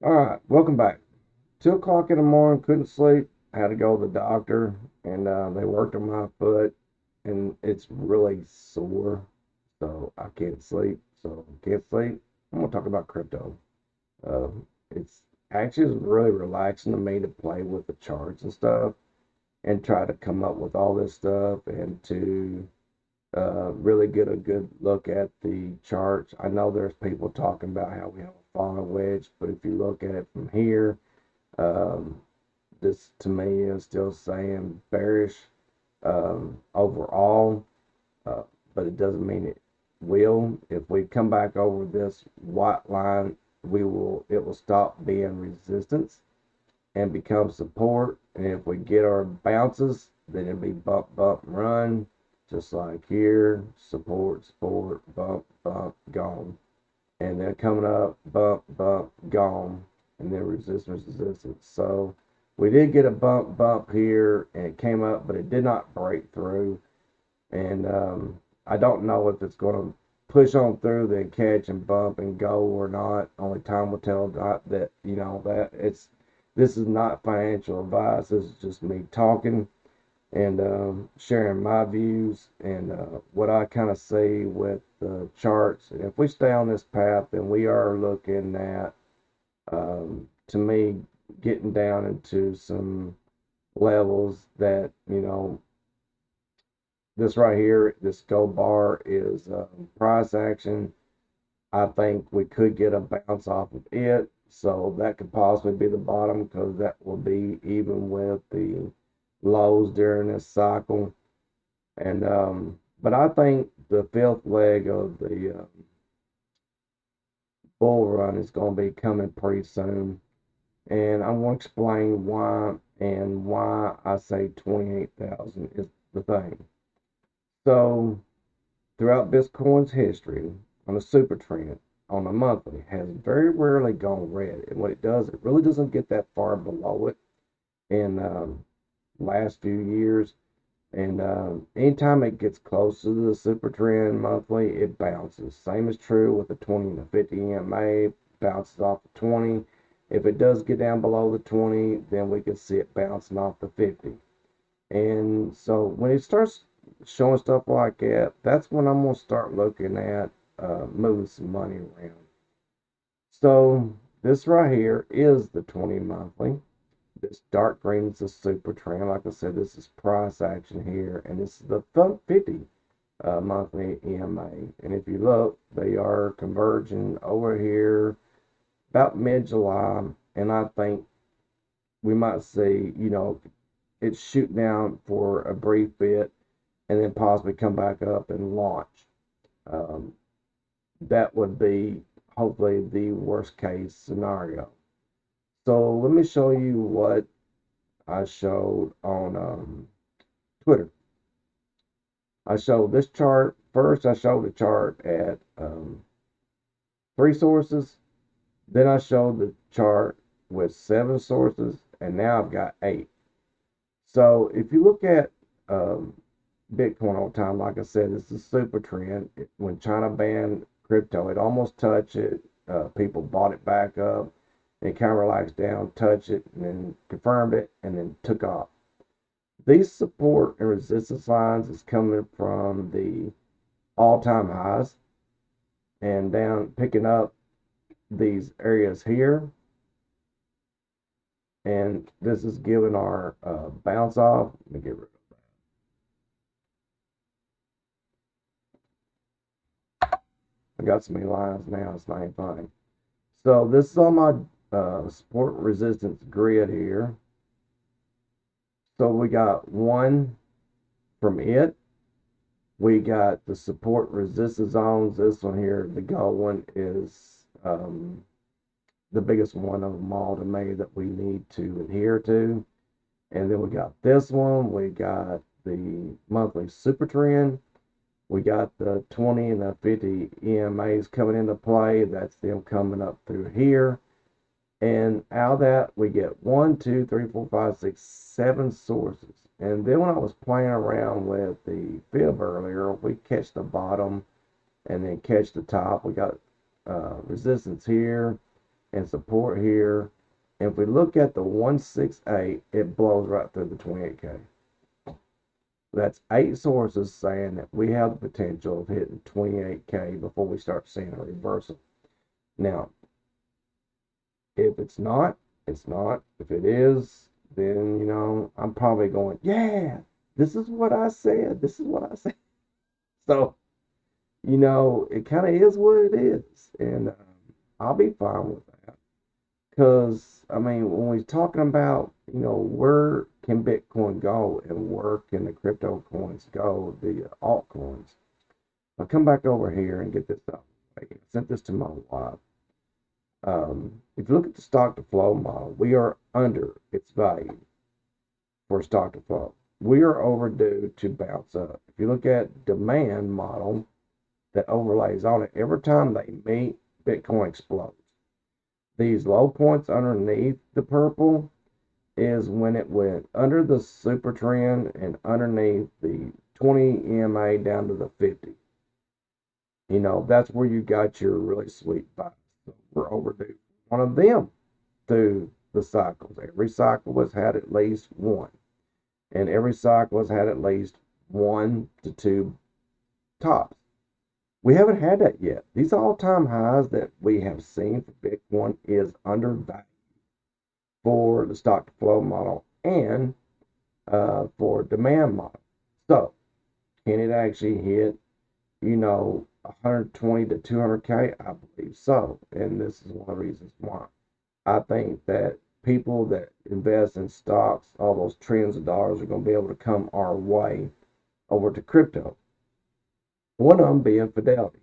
All right, welcome back. 2 o'clock in the morning, couldn't sleep. Had to go to the doctor, and they worked on my foot, and it's really sore, so I can't sleep. So can't sleep. I'm gonna talk about crypto. Uh, it's actually really relaxing to me to play with the charts and stuff, and try to come up with all this stuff, and to really get a good look at the charts. I know there's people talking about how we have a falling wedge, but if you look at it from here. Um, this to me is still saying bearish overall, uh, but it doesn't mean it will. If we come back over this white line, it will stop being resistance and become support. And if we get our bounces, then it'll be bump, bump, run, just like here, support, support, bump, bump, gone. And then coming up, bump, bump, gone, and then resistance, resistance. So we did get a bump, bump here, and it came up, but it did not break through. And I don't know if it's going to push on through, then catch and bump and go or not. Only time will tell. Not that that this is not financial advice. This is just me talking and sharing my views and what I kind of see with the charts. And if we stay on this path, then we are looking at, to me, getting down into some levels that, this right here, this gold bar is price action. I think we could get a bounce off of it. So that could possibly be the bottom because that will be even with the lows during this cycle. And but I think the fifth leg of the bull run is going to be coming pretty soon, and I'm going to explain why and why I say 28,000 is the thing. So throughout Bitcoin's history, on a super trend, on a monthly, has very rarely gone red, and what it does, it really doesn't get that far below it in last few years. And anytime it gets close to the super trend monthly, it bounces. Same is true with the 20 and the 50 EMA, bounces off the 20. If it does get down below the 20, then we can see it bouncing off the 50. And so when it starts showing stuff like that, that's when I'm going to start looking at moving some money around. So this right here is the 20 monthly. This dark green is the super trend. Like I said, this is price action here, and this is the 50 monthly EMA. And if you look, they are converging over here about mid-July, and I think we might see, it shoot down for a brief bit and then possibly come back up and launch. Um, that would be hopefully the worst case scenario. So let me show you what I showed on Twitter. I showed this chart. First, I showed the chart at 3 sources. Then I showed the chart with 7 sources. And now I've got 8. So if you look at Bitcoin all the time, like I said, it's a super trend. When China banned crypto, it almost touched it. People bought it back up. It kind of relaxed down, touched it, and then confirmed it, and then took off. These support and resistance lines is coming from the all-time highs and down picking up these areas here, and this is giving our bounce off. Let me get rid of that. I got so many lines now, it's not even funny. So this is on my support resistance grid here. So we got one from it. We got the support resistance zones. This one here, the gold one, is the biggest one of them all to me that we need to adhere to. And then we got this one. We got the monthly super trend. We got the 20 and the 50 EMAs coming into play. That's them coming up through here. And out of that, we get 1, 2, 3, 4, 5, 6, 7 sources. And then when I was playing around with the fib earlier, we catch the bottom and then catch the top. We got resistance here. and support here. And if we look at the 168, it blows right through the 28K. That's 8 sources saying that we have the potential of hitting 28K before we start seeing a reversal. Now, if it's not, it's not. If it is, then, I'm probably going, yeah, this is what I said. This is what I said. So, it kind of is what it is. And I'll be fine with that. Because, I mean, when we're talking about, where can Bitcoin go and where can the crypto coins go, the altcoins, I'll come back over here and get this up. I sent this to my wife. If you look at the stock to flow model, we are under its value for stock to flow. We are overdue to bounce up. If you look at demand model that overlays on it, every time they meet, Bitcoin explodes. These low points underneath the purple is when it went under the super trend and underneath the 20 EMA down to the 50. That's where you got your really sweet buy. So we're overdue one of them through the cycles. Every cycle has had at least one. And every cycle has had at least 1 to 2 tops. We haven't had that yet. These all-time highs that we have seen for Bitcoin is undervalued for the stock to flow model and for demand model. So, can it actually hit, 120 to 200K? I believe so. And this is one of the reasons why. I think that people that invest in stocks, all those trillions of dollars are going to be able to come our way over to crypto. One of them being Fidelity.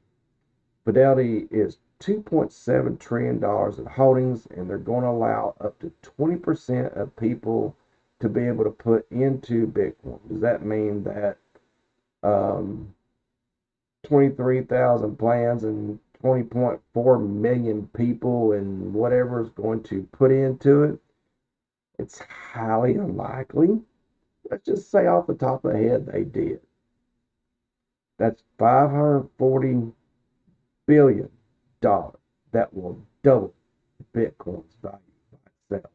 Fidelity is $2.7 trillion in holdings, and they're going to allow up to 20% of people to be able to put into Bitcoin. Does that mean that 23,000 plans and 20.4 million people and whatever is going to put into it? It's highly unlikely. Let's just say off the top of the head they did. That's $540 billion that will double Bitcoin's value by itself.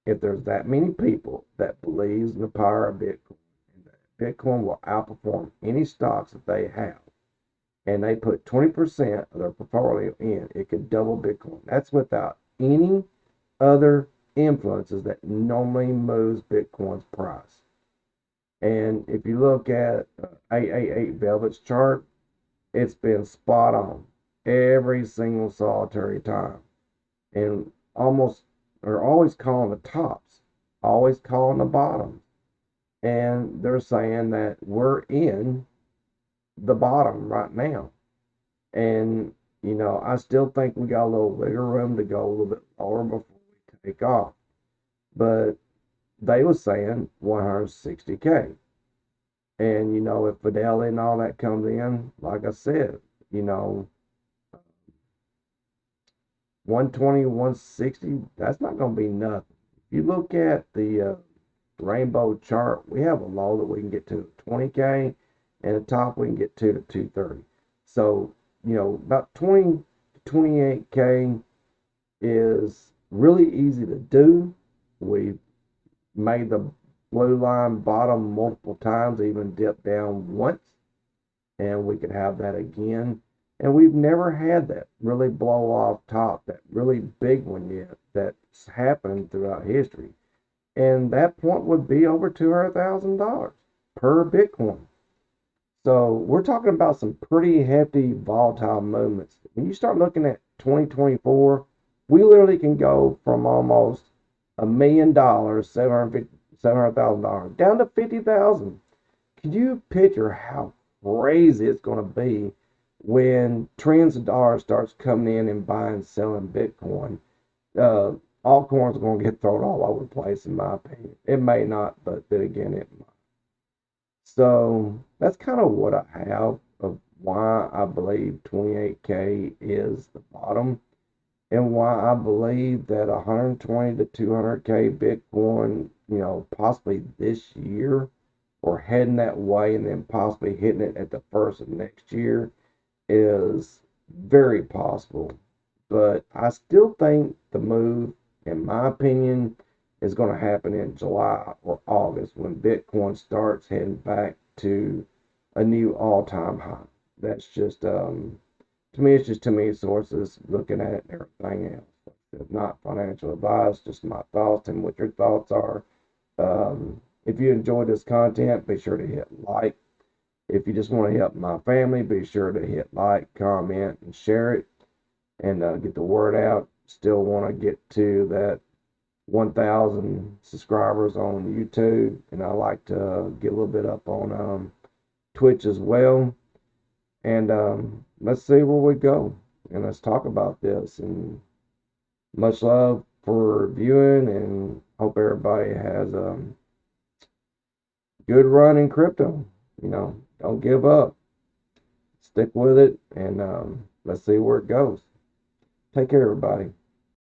If there's that many people that believes in the power of Bitcoin and that Bitcoin will outperform any stocks that they have, and they put 20% of their portfolio in, it could double Bitcoin. That's without any other influences that normally moves Bitcoin's price. And if you look at 888 Velvet's chart, it's been spot on every single solitary time. And they're always calling the tops, always calling the bottoms. And they're saying that we're in the bottom right now. And, I still think we got a little bigger room to go a little bit lower before we take off. But they were saying 160K. And, if Fidelity and all that comes in, like I said, 120, 160, that's not going to be nothing. If you look at the rainbow chart, we have a low that we can get to 20K, and the top we can get to 230. So, about 20 to 28K is really easy to do. We've made the blue line bottom multiple times, even dipped down once, and we could have that again. And we've never had that really blow off top, that really big one yet that's happened throughout history. And that point would be over $200,000 per Bitcoin. So we're talking about some pretty hefty volatile movements. When you start looking at 2024, we literally can go from almost $1 million, $700,000 down to 50,000. Can you picture how crazy it's going to be when trillions of dollars starts coming in and buying and selling Bitcoin? Altcoins are going to get thrown all over the place, in my opinion. It may not, but then again, it might. So that's kind of what I have of why I believe 28K is the bottom, and why I believe that 120 to 200K Bitcoin, possibly this year, or heading that way, and then possibly hitting it at the first of next year, is very possible But I still think the move, in my opinion, is going to happen in July or August when Bitcoin starts heading back to a new all-time high. That's just to me, it's just too many sources looking at it and everything else. It's not financial advice, just my thoughts and what your thoughts are. If you enjoyed this content, be sure to hit like. If you just want to help my family, be sure to hit like, comment, and share it and get the word out. Still want to get to that 1,000 subscribers on YouTube, and I like to get a little bit up on Twitch as well. And let's see where we go, and let's talk about this. And much love for viewing, and hope everybody has a good run in crypto. Don't give up. Stick with it, and let's see where it goes. Take care, everybody.